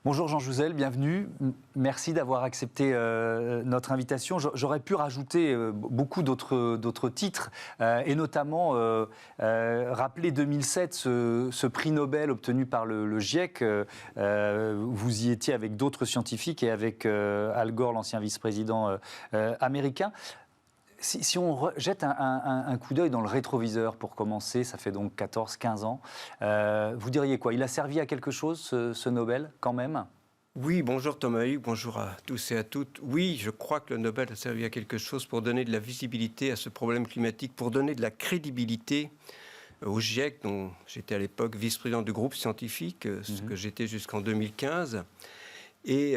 Bonjour Jean Jouzel, bienvenue. Merci d'avoir accepté notre invitation. J'aurais pu rajouter beaucoup d'autres titres et notamment rappeler 2007, ce prix Nobel obtenu par le GIEC. Vous y étiez avec d'autres scientifiques et avec Al Gore, l'ancien vice-président américain. Si on jette un coup d'œil dans le rétroviseur pour commencer, ça fait donc 14-15 ans, vous diriez quoi? Il a servi à quelque chose, ce Nobel, quand même? Oui, bonjour Thomas Hugues, bonjour à tous et à toutes. Oui, je crois que le Nobel a servi à quelque chose pour donner de la visibilité à ce problème climatique, pour donner de la crédibilité au GIEC, dont j'étais à l'époque vice-président du groupe scientifique, ce que j'étais jusqu'en 2015. Et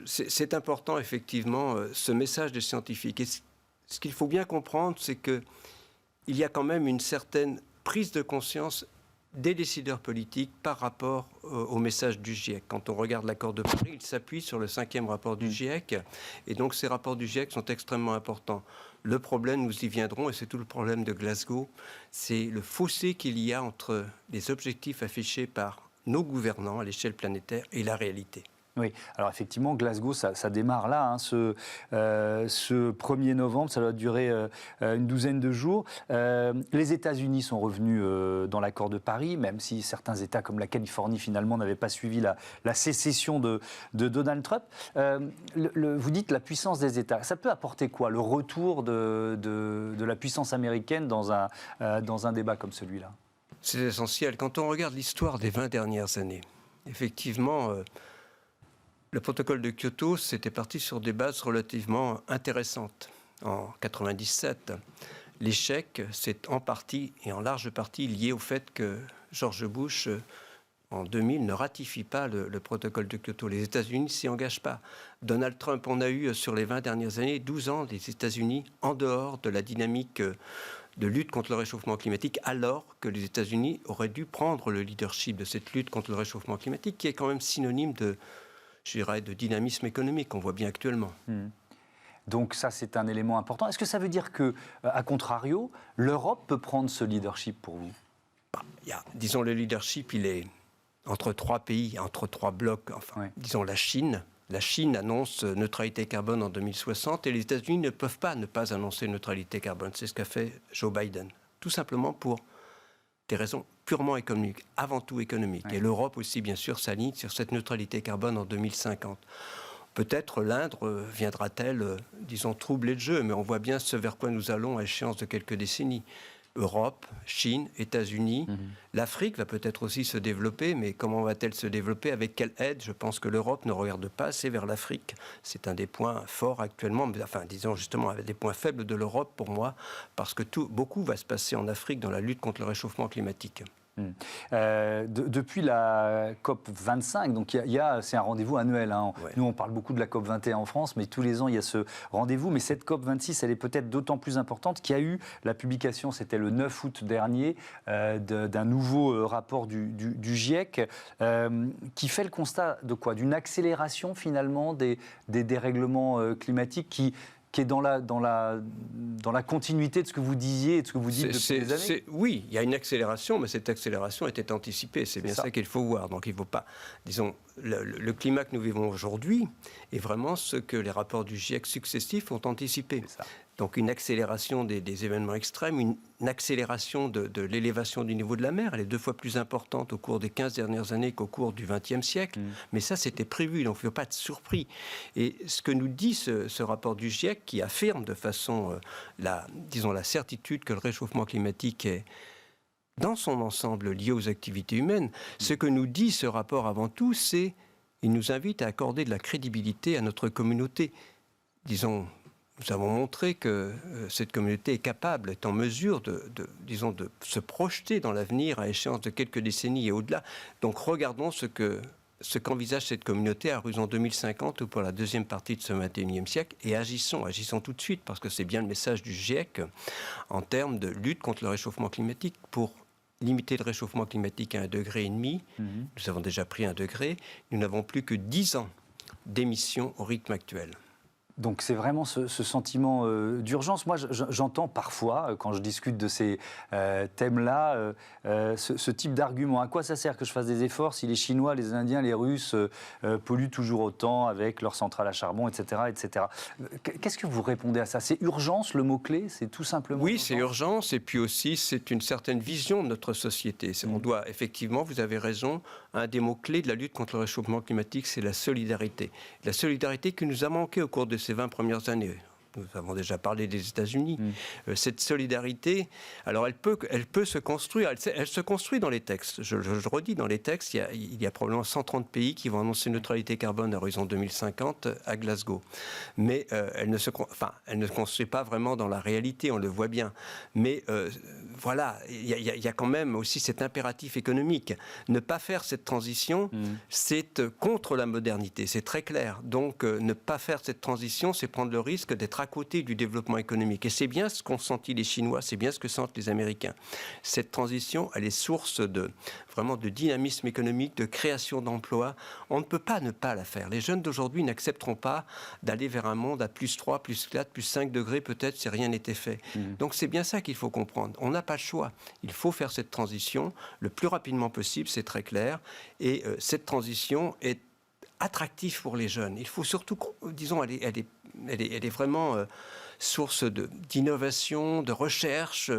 c'est important, effectivement, ce message des scientifiques. Et ce qu'il faut bien comprendre, c'est qu'il y a quand même une certaine prise de conscience des décideurs politiques par rapport au message du GIEC. Quand on regarde l'accord de Paris, il s'appuie sur le 5e rapport du GIEC, et donc ces rapports du GIEC sont extrêmement importants. Le problème, nous y viendrons, et c'est tout le problème de Glasgow, c'est le fossé qu'il y a entre les objectifs affichés par nos gouvernants à l'échelle planétaire et la réalité. Oui, alors effectivement, Glasgow, ça démarre là, hein, ce 1er novembre, ça doit durer une douzaine de jours. Les États-Unis sont revenus dans l'accord de Paris, même si certains États comme la Californie, finalement, n'avaient pas suivi la sécession de Donald Trump. Vous dites la puissance des États. Ça peut apporter quoi? Le retour de la puissance américaine dans un débat comme celui-là? C'est essentiel. Quand on regarde l'histoire des 20 dernières années, effectivement... Le protocole de Kyoto, c'était parti sur des bases relativement intéressantes. En 1997, l'échec, c'est en partie et en large partie lié au fait que George Bush, en 2000, ne ratifie pas le protocole de Kyoto. Les États-Unis ne s'y engagent pas. Donald Trump, on a eu sur les 20 dernières années 12 ans des États-Unis en dehors de la dynamique de lutte contre le réchauffement climatique, alors que les États-Unis auraient dû prendre le leadership de cette lutte contre le réchauffement climatique, qui est quand même synonyme de dynamisme économique qu'on voit bien actuellement. Donc ça, c'est un élément important. Est-ce que ça veut dire que, à contrario, l'Europe peut prendre ce leadership pour vous? Disons, le leadership, il est entre trois pays, entre trois blocs. Enfin, oui. Disons la Chine. La Chine annonce neutralité carbone en 2060 et les États-Unis ne peuvent pas ne pas annoncer neutralité carbone. C'est ce qu'a fait Joe Biden. Tout simplement pour des raisons purement économiques, avant tout économiques. Oui. Et l'Europe aussi, bien sûr, s'aligne sur cette neutralité carbone en 2050. Peut-être l'Inde viendra-t-elle, disons, troubler le jeu, mais on voit bien ce vers quoi nous allons à échéance de quelques décennies. Europe, Chine, États-Unis. L'Afrique va peut-être aussi se développer, mais comment va-t-elle se développer? Avec quelle aide? Je pense que l'Europe ne regarde pas assez vers l'Afrique. C'est un des points forts actuellement, mais enfin, disons justement, un des points faibles de l'Europe pour moi, parce que beaucoup va se passer en Afrique dans la lutte contre le réchauffement climatique. Depuis la COP 25, donc c'est un rendez-vous annuel. Hein. Ouais. Nous, on parle beaucoup de la COP 21 en France, mais tous les ans, il y a ce rendez-vous. Mais cette COP 26, elle est peut-être d'autant plus importante qu'il y a eu la publication, c'était le 9 août dernier, d'un nouveau rapport du GIEC qui fait le constat de quoi? D'une accélération finalement des dérèglements climatiques qui est dans la continuité de ce que vous disiez et de ce que vous dites depuis des années? Oui, il y a une accélération, mais cette accélération était anticipée. C'est bien ça qu'il faut voir. Donc il ne faut pas... Disons, le climat que nous vivons aujourd'hui est vraiment ce que les rapports du GIEC successifs ont anticipé. Donc une accélération des événements extrêmes, une accélération de l'élévation du niveau de la mer. Elle est 2 fois plus importante au cours des 15 dernières années qu'au cours du XXe siècle. Mais ça, c'était prévu, donc il ne faut pas être surpris. Et ce que nous dit ce rapport du GIEC, qui affirme de façon, la certitude que le réchauffement climatique est dans son ensemble lié aux activités humaines, ce que nous dit ce rapport avant tout, c'est qu'il nous invite à accorder de la crédibilité à notre communauté. Disons, nous avons montré que cette communauté est capable, est en mesure de se projeter dans l'avenir à échéance de quelques décennies et au-delà. Donc regardons ce qu'envisage cette communauté à l'horizon 2050 ou pour la deuxième partie de ce 21e siècle et agissons tout de suite parce que c'est bien le message du GIEC en termes de lutte contre le réchauffement climatique pour limiter le réchauffement climatique à 1,5 degré. Nous avons déjà pris 1 degré. Nous n'avons plus que 10 ans d'émissions au rythme actuel. Donc c'est vraiment ce sentiment d'urgence. Moi, j'entends parfois, quand je discute de ces thèmes-là, ce type d'argument. À quoi ça sert que je fasse des efforts si les Chinois, les Indiens, les Russes polluent toujours autant avec leurs centrales à charbon, etc., etc. Qu'est-ce que vous répondez à ça? C'est urgence, le mot-clé? C'est tout simplement Oui, c'est urgence, et puis aussi, c'est une certaine vision de notre société. On doit, effectivement, vous avez raison, un des mots-clés de la lutte contre le réchauffement climatique, c'est la solidarité. La solidarité qui nous a manqué au cours de ces 20 premières années. Nous avons déjà parlé des États-Unis. Cette solidarité, alors elle peut se construire. Elle se construit dans les textes. Je le redis, dans les textes, il y a probablement 130 pays qui vont annoncer neutralité carbone à horizon 2050 à Glasgow. Mais elle ne se construit pas vraiment dans la réalité, on le voit bien. Mais voilà, il y a quand même aussi cet impératif économique. Ne pas faire cette transition, c'est contre la modernité, c'est très clair. Donc ne pas faire cette transition, c'est prendre le risque d'être à côté du développement économique. Et c'est bien ce qu'ont senti les Chinois, c'est bien ce que sentent les Américains. Cette transition, elle est source vraiment de dynamisme économique, de création d'emplois. On ne peut pas ne pas la faire. Les jeunes d'aujourd'hui n'accepteront pas d'aller vers un monde à plus 3, plus 4, plus 5 degrés peut-être si rien n'était fait. Donc c'est bien ça qu'il faut comprendre. On n'a pas le choix. Il faut faire cette transition le plus rapidement possible, c'est très clair. Et cette transition est attractif pour les jeunes. Il faut surtout, disons, elle est vraiment source d'innovation, de recherche.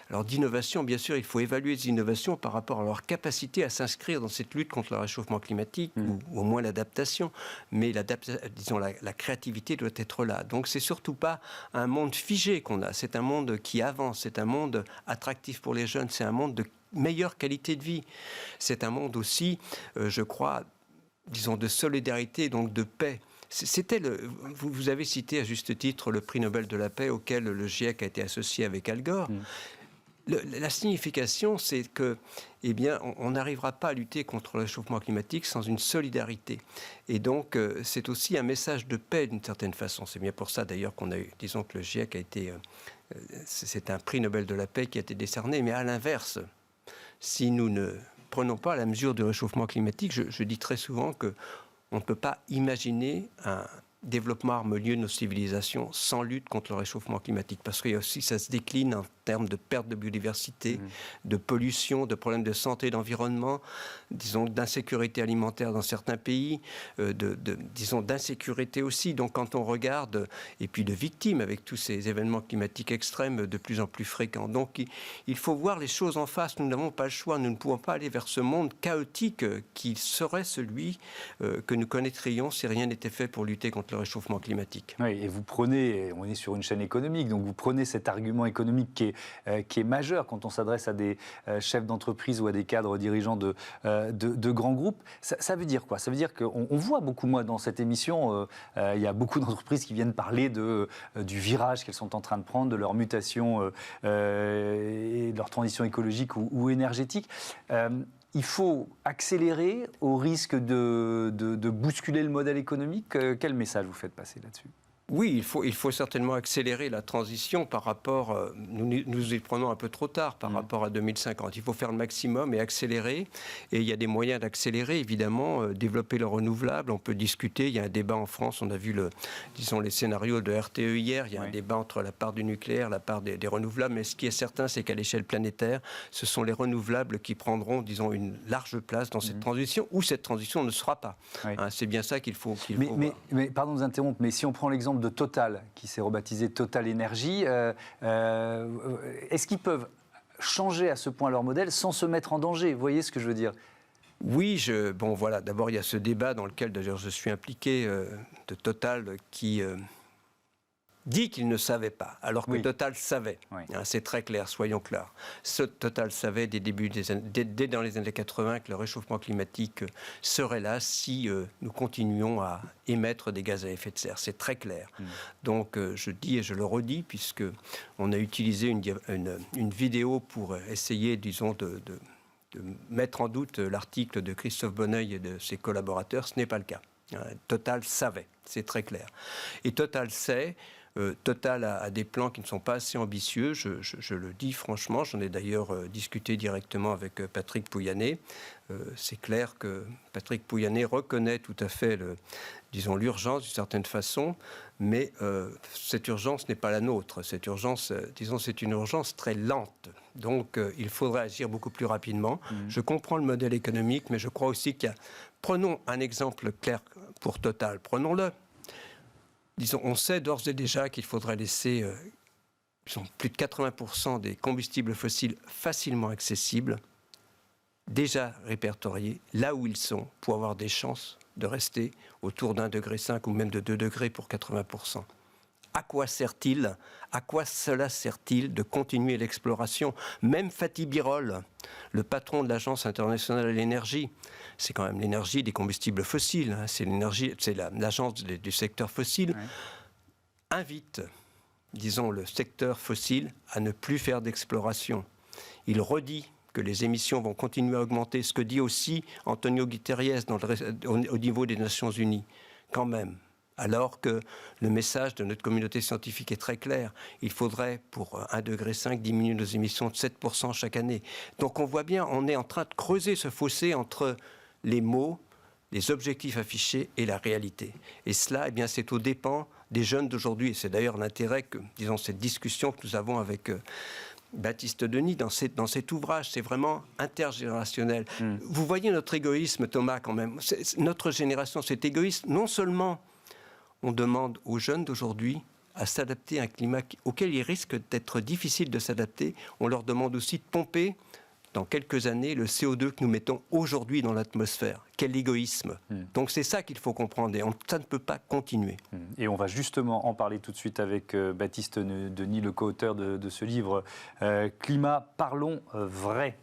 Alors d'innovation, bien sûr, il faut évaluer les innovations par rapport à leur capacité à s'inscrire dans cette lutte contre le réchauffement climatique, ou au moins l'adaptation. Mais la créativité doit être là. Donc c'est surtout pas un monde figé qu'on a. C'est un monde qui avance. C'est un monde attractif pour les jeunes. C'est un monde de meilleure qualité de vie. C'est un monde aussi, je crois, disons, de solidarité, donc de paix. Vous avez cité à juste titre le prix Nobel de la paix auquel le GIEC a été associé avec Al Gore. La signification, c'est que, eh bien, on n'arrivera pas à lutter contre le réchauffement climatique sans une solidarité. Et donc, c'est aussi un message de paix d'une certaine façon. C'est bien pour ça d'ailleurs qu'on a eu, disons que le GIEC a été, c'est un prix Nobel de la paix qui a été décerné. Mais à l'inverse, si nous ne prenons pas la mesure du réchauffement climatique, je dis très souvent qu'on ne peut pas imaginer un développement harmonieux de nos civilisations sans lutte contre le réchauffement climatique. Parce que aussi, ça se décline en termes de perte de biodiversité, de pollution, de problèmes de santé et d'environnement, disons d'insécurité alimentaire dans certains pays, disons d'insécurité aussi. Donc quand on regarde, et puis de victimes avec tous ces événements climatiques extrêmes de plus en plus fréquents. Donc il faut voir les choses en face. Nous n'avons pas le choix. Nous ne pouvons pas aller vers ce monde chaotique qui serait celui que nous connaîtrions si rien n'était fait pour lutter contre le réchauffement climatique. Oui, et vous prenez, on est sur une chaîne économique, donc vous prenez cet argument économique qui est majeur quand on s'adresse à des chefs d'entreprise ou à des cadres dirigeants de grands groupes. Ça veut dire quoi? Ça veut dire qu'on voit beaucoup, moi, dans cette émission, il y a beaucoup d'entreprises qui viennent parler du virage qu'elles sont en train de prendre, de leur mutation et de leur transition écologique ou énergétique. Il faut accélérer au risque de bousculer le modèle économique. Quel message vous faites passer là-dessus ? Oui, il faut certainement accélérer la transition par rapport... nous y prenons un peu trop tard par rapport à 2050. Il faut faire le maximum et accélérer. Et il y a des moyens d'accélérer, évidemment. Développer le renouvelable, on peut discuter. Il y a un débat en France. On a vu les scénarios de RTE hier. Il y a un débat entre la part du nucléaire, la part des renouvelables. Mais ce qui est certain, c'est qu'à l'échelle planétaire, ce sont les renouvelables qui prendront, disons, une large place dans cette transition, ou cette transition ne sera pas. Oui. C'est bien ça qu'il faut voir. Mais pardon de vous interrompre, mais si on prend l'exemple de Total, qui s'est rebaptisé Total Énergie, est-ce qu'ils peuvent changer à ce point leur modèle sans se mettre en danger? Vous voyez ce que je veux dire? Oui, bon voilà, d'abord il y a ce débat dans lequel d'ailleurs je suis impliqué de Total qui dit qu'il ne savait pas, alors que Total savait. Oui. C'est très clair, soyons clairs. Total savait dès dans les années 80 que le réchauffement climatique serait là si nous continuions à émettre des gaz à effet de serre. C'est très clair. Donc je dis et je le redis, puisque on a utilisé une vidéo pour essayer, disons, de mettre en doute l'article de Christophe Bonneuil et de ses collaborateurs. Ce n'est pas le cas. Total savait, c'est très clair. Et Total sait Total a des plans qui ne sont pas assez ambitieux, je le dis franchement. J'en ai d'ailleurs discuté directement avec Patrick Pouyanné. C'est clair que Patrick Pouyanné reconnaît tout à fait l'urgence d'une certaine façon, mais cette urgence n'est pas la nôtre. Cette urgence, c'est une urgence très lente. Donc, il faudrait agir beaucoup plus rapidement. Je comprends le modèle économique, mais je crois aussi qu'il y a... Prenons un exemple clair pour Total. Prenons-le. On sait d'ores et déjà qu'il faudrait laisser plus de 80% des combustibles fossiles facilement accessibles, déjà répertoriés, là où ils sont, pour avoir des chances de rester autour d'1,5 degré ou même de 2 degrés pour 80%. À quoi sert-il ? À quoi cela sert-il de continuer l'exploration ? Même Fatih Birol, le patron de l'Agence internationale de l'énergie, c'est quand même l'énergie des combustibles fossiles, hein, c'est l'agence du secteur fossile, invite, disons, le secteur fossile à ne plus faire d'exploration. Il redit que les émissions vont continuer à augmenter, ce que dit aussi Antonio Guterres au niveau des Nations Unies, quand même. Alors que le message de notre communauté scientifique est très clair. Il faudrait, pour 1,5 degré, diminuer nos émissions de 7% chaque année. Donc on voit bien, on est en train de creuser ce fossé entre les mots, les objectifs affichés et la réalité. Et cela, eh bien, c'est aux dépens des jeunes d'aujourd'hui. Et c'est d'ailleurs l'intérêt que, disons, cette discussion que nous avons avec Baptiste Denis dans cet ouvrage, c'est vraiment intergénérationnel. Vous voyez notre égoïsme, Thomas, quand même. Notre génération, c'est égoïste. Non seulement on demande aux jeunes d'aujourd'hui à s'adapter à un climat auquel il risque d'être difficile de s'adapter. On leur demande aussi de pomper, dans quelques années, le CO2 que nous mettons aujourd'hui dans l'atmosphère. Quel égoïsme. Donc c'est ça qu'il faut comprendre et ça ne peut pas continuer. Et on va justement en parler tout de suite avec Baptiste Denis, le co-auteur de ce livre Climat, parlons vrai.